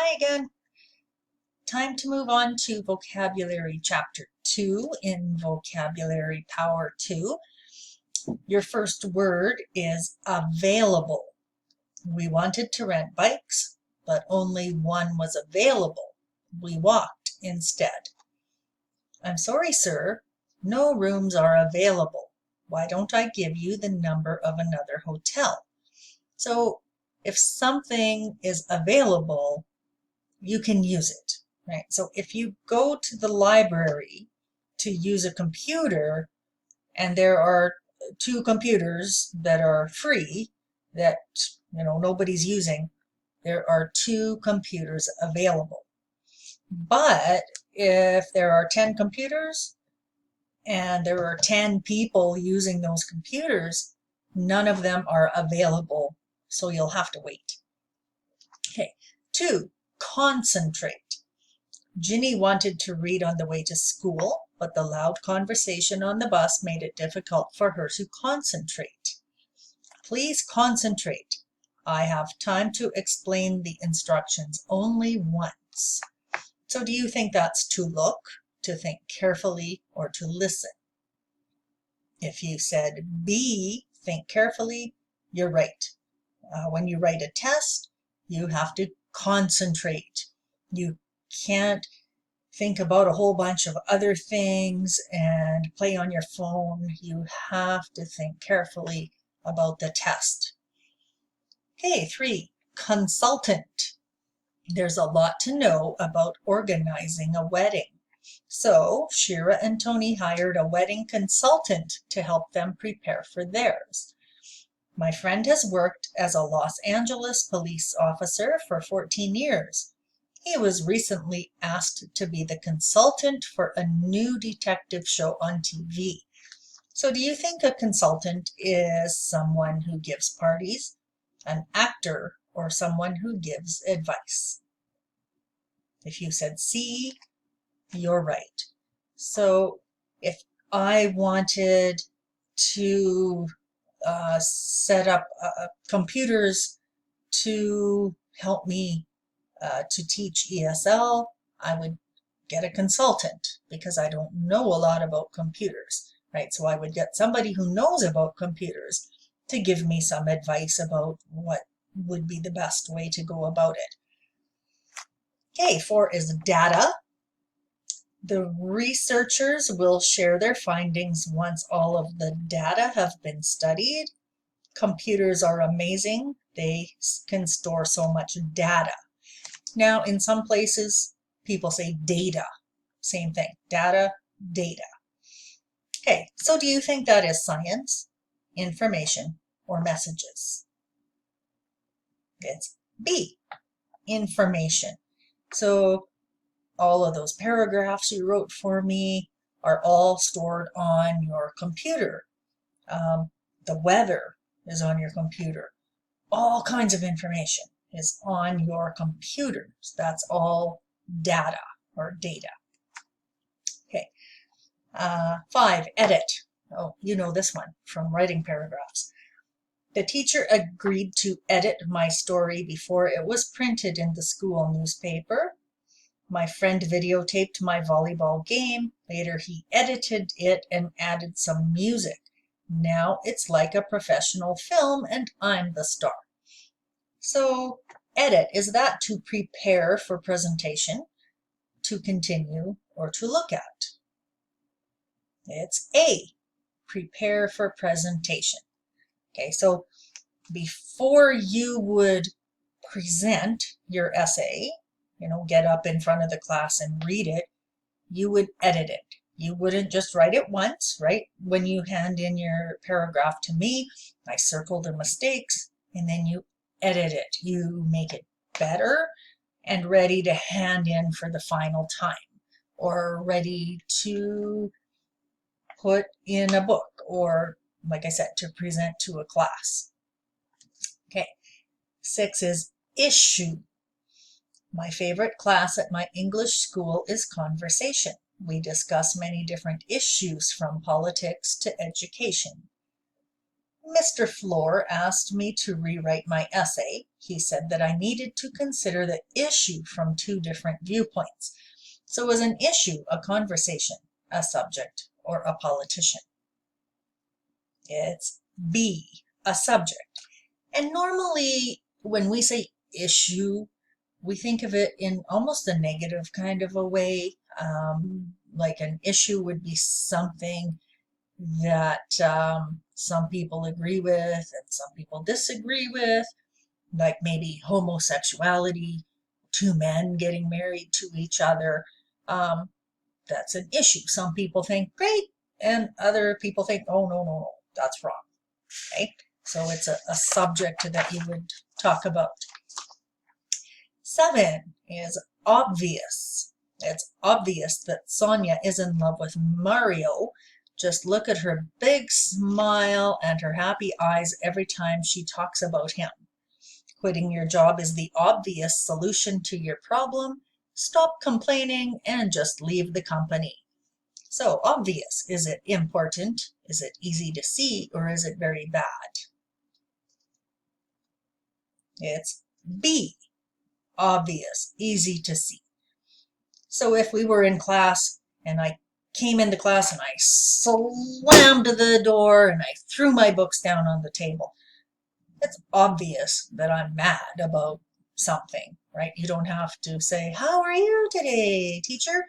Hi again. Time to move on to vocabulary chapter 2 in vocabulary power 2. Your first word is available. We wanted to rent bikes, but only one was available. We walked instead. I'm sorry, sir. No rooms are available. Why don't I give you the number of another hotel? So if something is available, you can use it, right? So if you go to the library to use a computer and there are two computers that are free that nobody's using, there are two computers available. But if there are 10 computers and there are 10 people using those computers, none of them are available, so you'll have to wait. Okay, 2. Concentrate. Ginny wanted to read on the way to school, but the loud conversation on the bus made it difficult for her to concentrate. Please concentrate. I have time to explain the instructions only once. So do you think that's to look, to think carefully, or to listen? If you said B, think carefully, you're right. When you write a test, you have to concentrate. You can't think about a whole bunch of other things and play on your phone. You have to think carefully about the test. Okay, 3. Consultant. There's a lot to know about organizing a wedding. So Shira and Tony hired a wedding consultant to help them prepare for theirs. My friend has worked as a Los Angeles police officer for 14 years. He was recently asked to be the consultant for a new detective show on TV. So do you think a consultant is someone who gives parties, an actor, or someone who gives advice? If you said C, you're right. So if I wanted to set up computers to help me to teach ESL, I would get a consultant because I don't know a lot about computers, right? So I would get somebody who knows about computers to give me some advice about what would be the best way to go about it. Okay, 4 is data. The researchers will share their findings once all of the data have been studied. Computers are amazing. They can store so much data. Now, in some places, people say data. Same thing. Data, data. Okay, so do you think that is science, information, or messages? It's B, information. So all of those paragraphs you wrote for me are all stored on your computer. The weather is on your computer. All kinds of information is on your computers. That's all data or data. Okay. 5, edit. Oh, you know this one from writing paragraphs. The teacher agreed to edit my story before it was printed in the school newspaper. My friend videotaped my volleyball game. Later he edited it and added some music. Now it's like a professional film and I'm the star. So edit, is that to prepare for presentation, to continue, or to look at? It's A, prepare for presentation. Okay, so before you would present your essay, get up in front of the class and read it, you would edit it. You wouldn't just write it once, right? When you hand in your paragraph to me, I circle the mistakes and then you edit it. You make it better and ready to hand in for the final time or ready to put in a book or, like I said, to present to a class. Okay, 6 is issue. My favorite class at my English school is conversation. We discuss many different issues from politics to education. Mr. Floor asked me to rewrite my essay. He said that I needed to consider the issue from two different viewpoints. So is an issue a conversation, a subject, or a politician? It's B, a subject. And normally when we say issue, we think of it in almost a negative kind of a way. Like an issue would be something that some people agree with and some people disagree with, like maybe homosexuality, two men getting married to each other. That's an issue. Some people think great, and other people think, oh, no, that's wrong. Okay, so it's a subject that you would talk about. 7 is obvious. It's obvious that Sonia is in love with Mario. Just look at her big smile and her happy eyes every time she talks about him. Quitting your job is the obvious solution to your problem. Stop complaining and just leave the company. So, obvious. Is it important? Is it easy to see? Or is it very bad? It's B. Obvious. Easy to see. So if we were in class and I came into class and I slammed the door and I threw my books down on the table, it's obvious that I'm mad about something, right? You don't have to say, how are you today, teacher?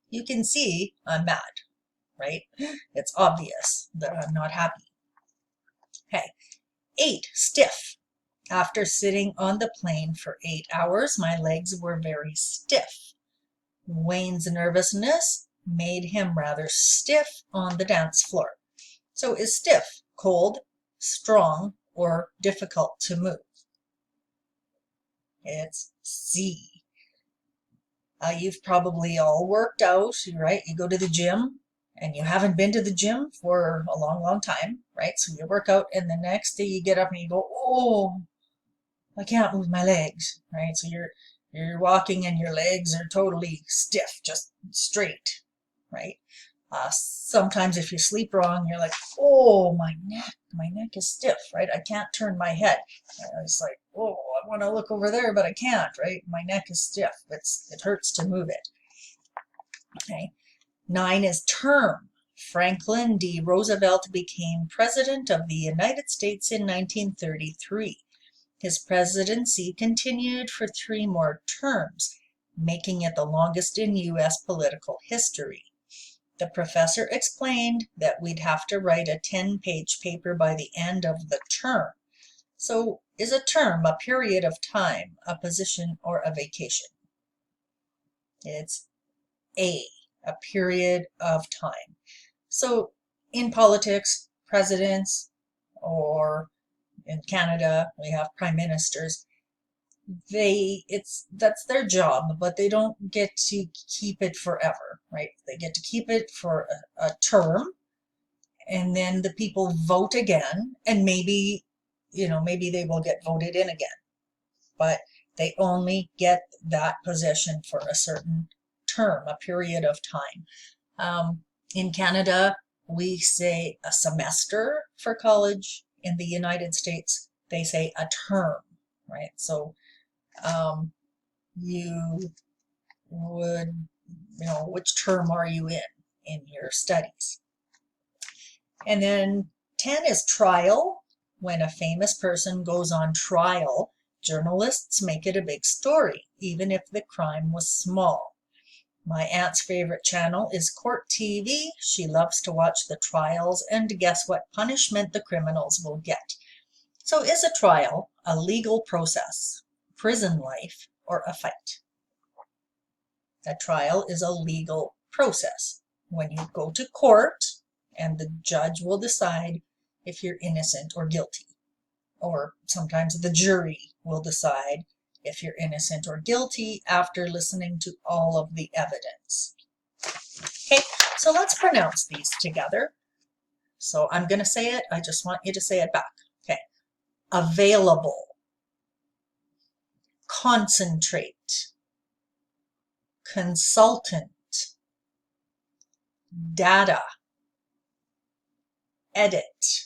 You can see I'm mad, right? It's obvious that I'm not happy. Okay. 8, stiff. After sitting on the plane for 8 hours, my legs were very stiff. Wayne's nervousness made him rather stiff on the dance floor. So is stiff cold, strong, or difficult to move? It's C. You've probably all worked out, right? You go to the gym and you haven't been to the gym for a long time, right? So you work out and the next day you get up and you go, oh, I can't move my legs, right? So you're walking and your legs are totally stiff, just straight, right? Sometimes if you sleep wrong, you're like, oh, my neck is stiff, right? I can't turn my head. It's like, oh, I want to look over there, but I can't, right? My neck is stiff. It hurts to move it. Okay. 9 is term. Franklin D. Roosevelt became president of the United States in 1933. His presidency continued for 3 more terms, making it the longest in U.S. political history. The professor explained that we'd have to write a 10-page paper by the end of the term. So, is a term a period of time, a position, or a vacation? It's A, a period of time. So, in politics, presidents, or in Canada, we have prime ministers. That's their job, but they don't get to keep it forever, right? They get to keep it for a term, and then the people vote again, and maybe they will get voted in again, but they only get that position for a certain term, a period of time. In Canada, we say a semester for college. In the United States, they say a term, right? So you would, which term are you in your studies? And then 10 is trial. When a famous person goes on trial, journalists make it a big story, even if the crime was small. My aunt's favorite channel is Court TV. She loves to watch the trials and guess what punishment the criminals will get. So is a trial a legal process, prison life, or a fight? A trial is a legal process. When you go to court and the judge will decide if you're innocent or guilty. Or sometimes the jury will decide if you're innocent or guilty after listening to all of the evidence. Okay, so let's pronounce these together. So I'm going to say it. I just want you to say it back. Okay. Available. Concentrate. Consultant. Data. Edit.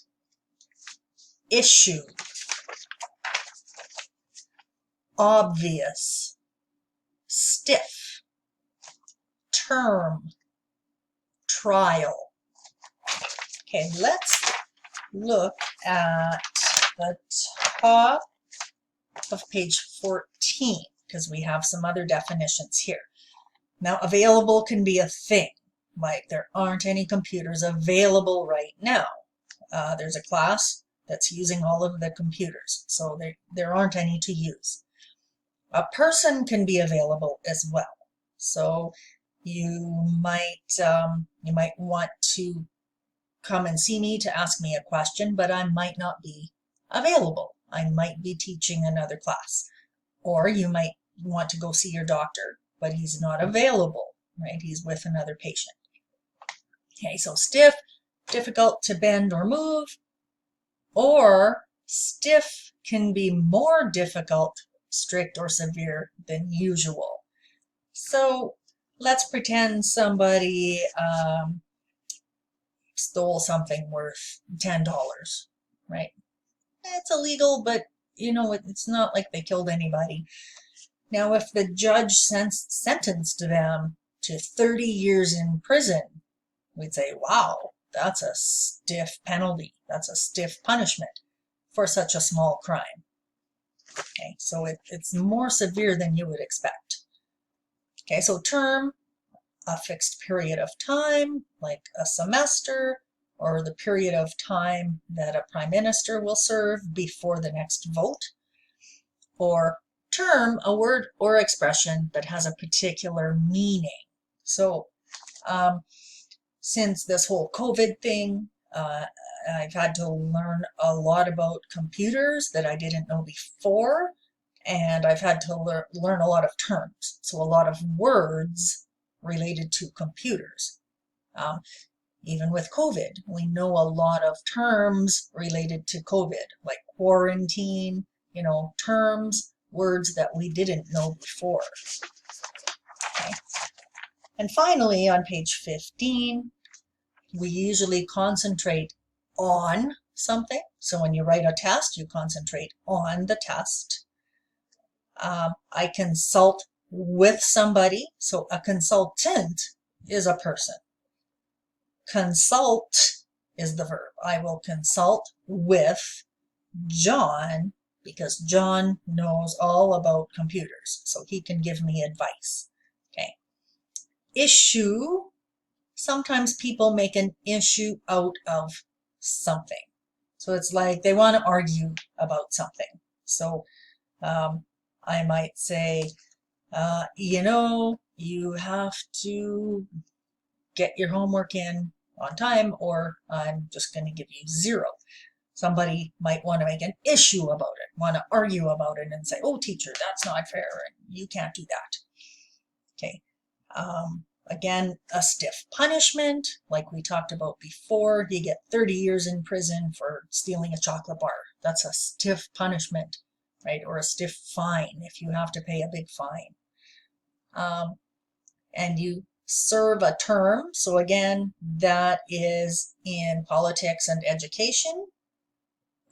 issue, obvious, stiff, term, trial. Okay, let's look at the top of page 14 because we have some other definitions here. Now, available can be a thing, like there aren't any computers available right now. There's a class that's using all of the computers, so there aren't any to use. A person can be available as well. So you might want to come and see me to ask me a question, but I might not be available. I might be teaching another class. Or you might want to go see your doctor, but he's not available, right? He's with another patient. Okay, so stiff, difficult to bend or move, or stiff can be more difficult, strict, or severe than usual. So let's pretend somebody stole something worth $10, right? It's illegal, but you know, it's not like they killed anybody. Now, if the judge sentenced them to 30 years in prison, we'd say, wow, that's a stiff penalty. That's a stiff punishment for such a small crime. Okay, so it's more severe than you would expect. Okay, so term, a fixed period of time, like a semester, or the period of time that a prime minister will serve before the next vote. Or term, a word or expression that has a particular meaning. So since this whole COVID thing, I've had to learn a lot about computers that I didn't know before, and I've had to learn a lot of terms, so a lot of words related to computers. Even with COVID, we know a lot of terms related to COVID, like quarantine, you know, terms, words that we didn't know before. Okay. And finally, on page 15, we usually concentrate on something. So when you write a test, you concentrate on the test. I consult with somebody. So a consultant is a person. Consult is the verb. I will consult with John because John knows all about computers, so he can give me advice. Okay. Issue. Sometimes people make an issue out of something. So it's like they want to argue about something. So I might say, you know, you have to get your homework in on time or I'm just going to give you 0. Somebody might want to make an issue about it, want to argue about it and say, oh, teacher, that's not fair and you can't do that. Okay. Again, a stiff punishment, like we talked about before, you get 30 years in prison for stealing a chocolate bar. That's a stiff punishment, right? Or a stiff fine if you have to pay a big fine. And you serve a term. So again, that is in politics and education.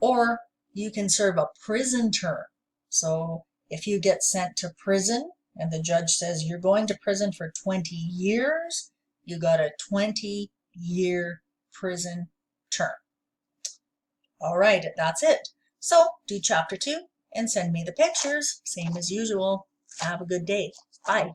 Or you can serve a prison term. So if you get sent to prison and the judge says you're going to prison for 20 years, you got a 20-year prison term. All right, that's it. So do chapter 2 and send me the pictures, same as usual. Have a good day. Bye.